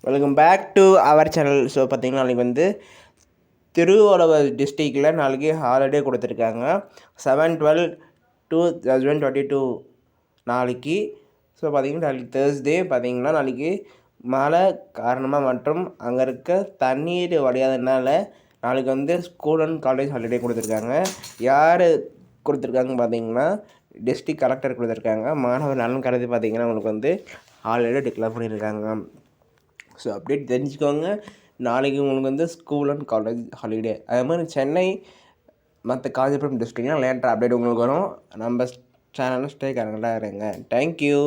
Welcome back to our channel. So பார்த்திங்கன்னா நாளைக்கு வந்து திருவள்ளுவர் டிஸ்ட்ரிக்டில் நாளைக்கு ஹாலிடே கொடுத்துருக்காங்க 7/12/2022 நாளைக்கு. ஸோ பார்த்திங்கன்னா நாளைக்கு தேர்ஸ்டே. பார்த்திங்கன்னா நாளைக்கு மழை காரணமாக மற்றும் அங்கே இருக்க தண்ணீர் வடியாததுனால நாளைக்கு வந்து ஸ்கூல் அண்ட் காலேஜ் ஹாலிடே கொடுத்துருக்காங்க. யார் கொடுத்துருக்காங்க பார்த்திங்கன்னா டிஸ்ட்ரிக்ட் கலெக்டர் கொடுத்துருக்காங்க. மாணவர் நலன் கருதி பார்த்திங்கன்னா உங்களுக்கு வந்து ஹாலிடே டிக்ளேர் பண்ணியிருக்காங்க. ஸோ அப்டேட் தெரிஞ்சுக்கோங்க. நாளைக்கு உங்களுக்கு வந்து ஸ்கூல் அண்ட் காலேஜ் ஹாலிடே. அதே மாதிரி சென்னை மற்ற காஞ்சிபுரம் டிஸ்ட்ரிக்ட்லாம் லேட்டர் அப்டேட் உங்களுக்கு வரும். நம்ம சேனலில் ஸ்டே கரெக்டாக இருங்க. தேங்க்யூ.